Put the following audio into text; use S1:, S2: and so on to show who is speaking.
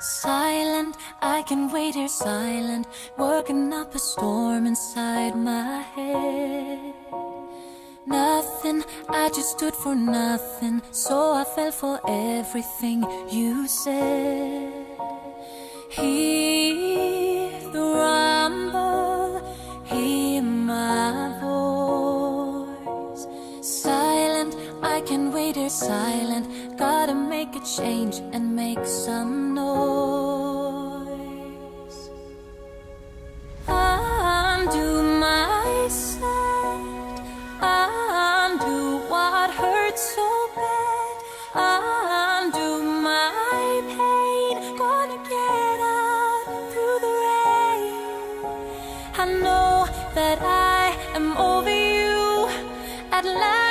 S1: Silent, I can wait here silent, working up a storm inside my head. Nothing, I just stood for nothing, so I fell for everything you said. Hear the rumble, hear my voice. Silent, I can wait here silent, gotta make a change and make some noise. Undo my side, undo what hurts so bad, undo my pain, gonna get out through the rain. I know that I am over you at last.